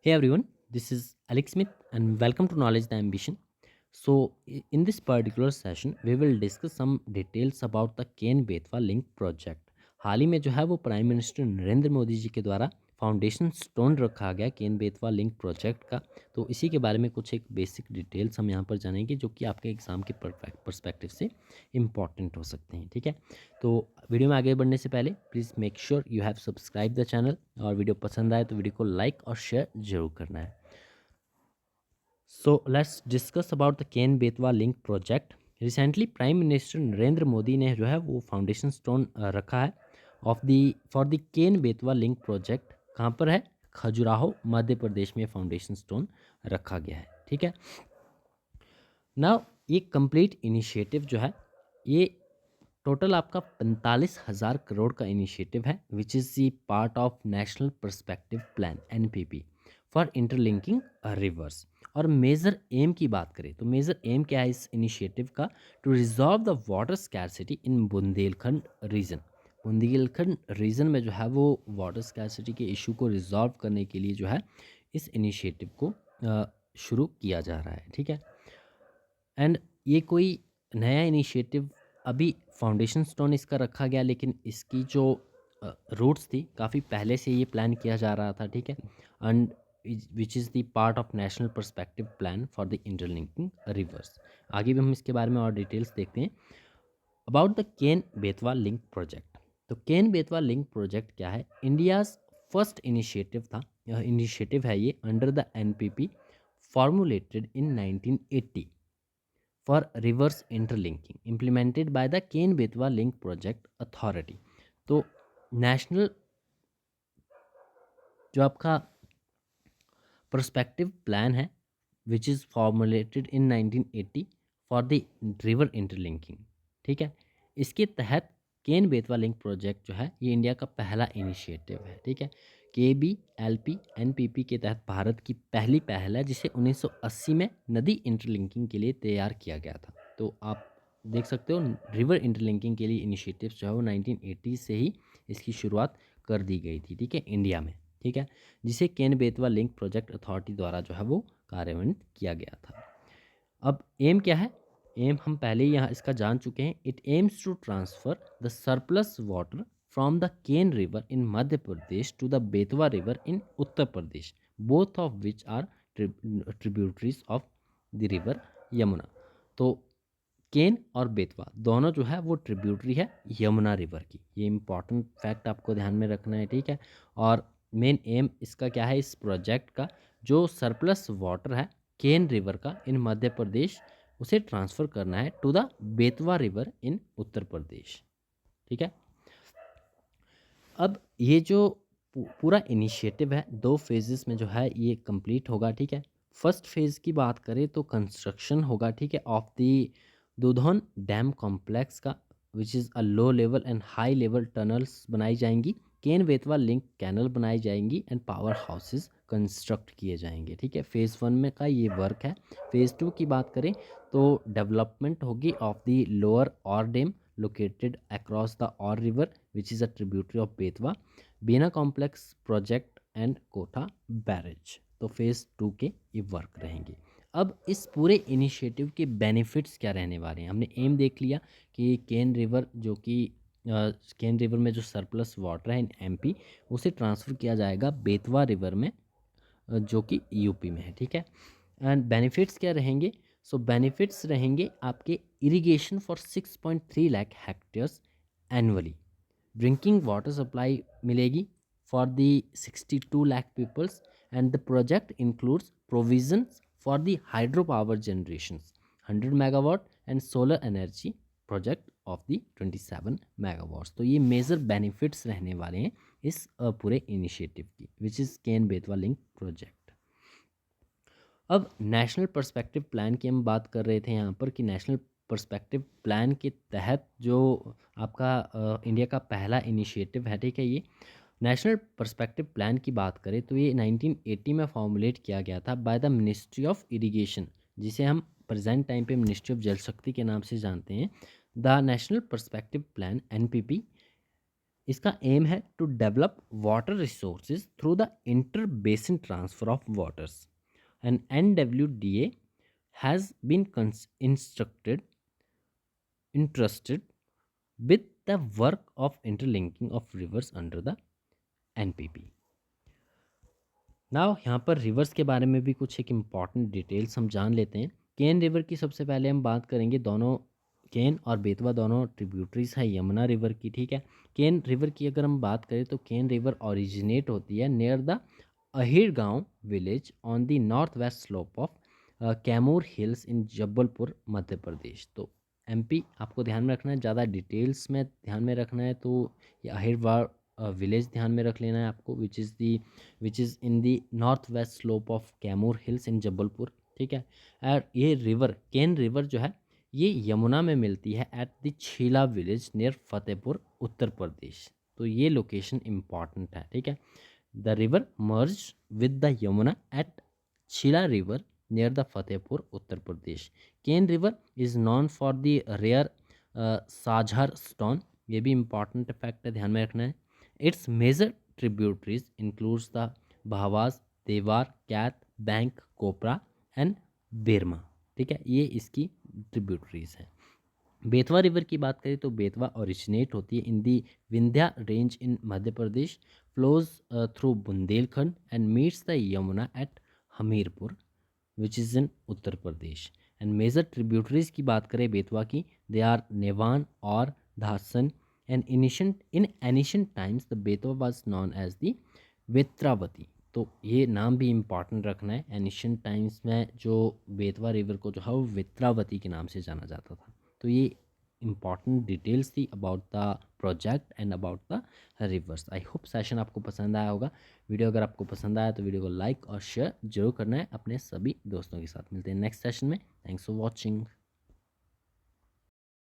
Hey everyone, this is Alex Smith and welcome to Knowledge the Ambition. In this particular session, we will discuss some details about the Ken Betwa link project. हाल ही में जो है वो prime minister Narendra Modi ji के द्वारा foundation stone रखा गया केन बेतवा लिंक प्रोजेक्ट का। तो इसी के बारे में कुछ एक बेसिक डिटेल्स हम यहाँ पर जानेंगे जो कि आपके एग्ज़ाम के परस्पेक्टिव से इम्पॉर्टेंट हो सकते हैं। ठीक है, तो वीडियो में आगे बढ़ने से पहले please make sure you have subscribe the channel, और वीडियो पसंद आए तो वीडियो को लाइक और शेयर जरूर करना है। So let's discuss about the Ken Betwa link project. Recently prime minister Narendra Modi ने जो है वो फाउंडेशन स्टोन रखा है of the for the Ken Betwa link project. कहाँ पर है? खजुराहो मध्य प्रदेश में फाउंडेशन स्टोन रखा गया है। ठीक है, नाउ ये कंप्लीट इनिशिएटिव जो है ये टोटल आपका 45,000 करोड़ का इनिशिएटिव है which is the part of national perspective plan NPP for interlinking reverse. और मेजर एम की बात करें तो मेजर एम क्या है इस इनिशिएटिव का? To resolve the water scarcity in Bundelkhand region. Bundelkhand region में जो है वो वाटर स्कैरसिटी के इशू को रिजॉल्व करने के लिए जो है इस इनिशिएटिव को शुरू किया जा रहा है। ठीक है, एंड ये कोई नया इनिशिएटिव अभी फाउंडेशन स्टोन इसका रखा गया, लेकिन इसकी जो रूट्स थी काफ़ी पहले से ये प्लान किया जा रहा था। ठीक है, and which is the part of national perspective plan for the interlinking reverse. आगे भी हम इसके बारे में और डिटेल्स देखते हैं about the Ken Betwa link project. तो केन बेतवा लिंक प्रोजेक्ट क्या है? इंडियाज़ फर्स्ट इनिशिएटिव था, यह इनिशिएटिव है ये under the NPP formulated in 1980 for reverse interlinking implemented by the Ken Betwa link project authority. तो नेशनल जो आपका पर्सपेक्टिव प्लान है which is formulated in 1980 for the river interlinking. ठीक है, इसके तहत केन बेतवा लिंक प्रोजेक्ट जो है ये इंडिया का पहला इनिशिएटिव है। ठीक है, K B L P N P P के तहत भारत की पहली पहल है जिसे 1980 में नदी इंटरलिंकिंग के लिए तैयार किया गया था। तो आप देख सकते हो रिवर इंटरलिंकिंग के लिए इनिशिएटिव जो है वो 1980 से ही इसकी शुरुआत कर दी गई थी। ठीक है, इंडिया में। ठीक है, जिसे केन बेतवा लिंक प्रोजेक्ट अथॉरिटी द्वारा जो है वो कार्यान्वित किया गया था। अब एम क्या है? एम हम पहले ही यहाँ इसका जान चुके हैं। It aims to transfer the surplus water from the Ken river in Madhya Pradesh to the Betwa river in Uttar Pradesh, both of which are tributaries of the river Yamuna. तो केन और बेतवा दोनों जो है वो ट्रिब्यूटरी है यमुना रिवर की। ये इंपॉर्टेंट फैक्ट आपको ध्यान में रखना है। ठीक है, और मेन एम इसका क्या है इस प्रोजेक्ट का? जो सरप्लस वाटर है केन रिवर का इन मध्य प्रदेश उसे ट्रांसफ़र करना है to the Betwa river in Uttar Pradesh. ठीक है, अब ये जो पूरा इनिशिएटिव है दो फेजेस में जो है ये कंप्लीट होगा। ठीक है, फर्स्ट फेज़ की बात करें तो कंस्ट्रक्शन होगा। ठीक है, ऑफ द दुधौन डैम कॉम्प्लेक्स का which is a low level and high level tunnels बनाई जाएंगी, केन बेतवा लिंक कैनल बनाई जाएंगी एंड पावर हाउसेस कंस्ट्रक्ट किए जाएंगे। ठीक है, फेज़ वन में का ये वर्क है। फेज़ टू की बात करें तो डेवलपमेंट होगी ऑफ द लोअर और dam located across the Or River, which is a tributary of Betwa, Bina Complex Project and Kota barrage. तो फेज़ टू के ये वर्क रहेंगे। अब इस पूरे इनिशिएटिव के बेनिफिट्स क्या रहने वाले हैं? हमने एम देख लिया कि केन रिवर जो कि केन रिवर में जो सरप्लस वाटर है इन एमपी उसे ट्रांसफ़र किया जाएगा बेतवा रिवर में जो कि यूपी में है। ठीक है, एंड बेनिफिट्स क्या रहेंगे? सो बेनिफिट्स रहेंगे आपके irrigation for 6.3 lakh hectares annually, drinking water supply मिलेगी for the 62 lakh peoples, and the project includes provisions for the hydro power generations 100 megawatt and solar energy project of the 27 megawatts. तो ये major benefits रहने वाले हैं इस पूरे इनिशिएटिव की which is Ken Betwa link project. अब नेशनल पर्सपेक्टिव प्लान की हम बात कर रहे थे यहाँ पर कि नेशनल पर्सपेक्टिव प्लान के तहत जो आपका इंडिया का पहला इनिशिएटिव है। ठीक है, ये नेशनल पर्सपेक्टिव प्लान की बात करें तो ये 1980 में फॉर्मुलेट किया गया था by the ministry of irrigation, जिसे हम प्रेजेंट टाइम पे मिनिस्ट्री ऑफ जल शक्ति के नाम से जानते हैं। The national perspective plan NPP इसका एम है to develop water resources through the inter basin transfer of waters and NWDA has been instructed interested with the work of interlinking of rivers under the NPP. Now यहाँ पर reverse के बारे में भी कुछ एक इम्पॉर्टेंट डिटेल्स हम जान लेते हैं। केन रिवर की सबसे पहले हम बात करेंगे। दोनों केन और बेतवा दोनों ट्रिब्यूटरीज है यमुना रिवर की, ठीक है। केन रिवर की अगर हम बात करें तो केन रिवर ओरिजिनेट होती है near the Ahir Gaon village on the north west slope of Kaimur hills in Jabalpur Madhya Pradesh. तो एमपी आपको ध्यान में रखना है, ज़्यादा डिटेल्स में ध्यान में रखना है तो ये अहिरवार विलेज ध्यान में रख लेना है आपको, which is in the north west slope of Kaimur hills in Jabalpur, ठीक है। और ये रिवर केन रिवर जो है ये यमुना में मिलती है at the Chhila village near Fatehpur Uttar Pradesh. तो ये लोकेशन इम्पॉर्टेंट है, ठीक है। The river merge with the Yamuna at Chhila river near the Fatehpur Uttar Pradesh. Ken river is known for the rare Shajar stone, ये भी इम्पॉर्टेंट फैक्ट है, ध्यान में रखना है। Its major tributaries includes the Bahwas, Dewar, Kaith, Bank, Kopra and Bearma, ठीक है। ये इसकी ट्रिब्यूटरीज हैं। बेतवा रिवर की बात करें तो बेतवा ओरिजिनेट होती है in the Vindhya range in Madhya Pradesh, flows through Bundelkhand and meets the Yamuna at Hamirpur which is in Uttar Pradesh. And major tributaries की बात करें बेतवा की, दे आर नेवान और Dhasan. And in ancient times the Betwa was known as the Vetravati. तो ये नाम भी इम्पॉर्टेंट रखना है। एनिशंट टाइम्स में जो बेतवा रिवर को जो है वो वेत्रावती के नाम से जाना जाता था। तो ये इम्पॉर्टेंट डिटेल्स थी about the project and about the reverse. I hope session आपको पसंद आया होगा। वीडियो अगर आपको पसंद आया तो वीडियो को लाइक और शेयर जरूर करना है अपने सभी दोस्तों के साथ। मिलते हैं नेक्स्ट सेशन में। Thanks for watching.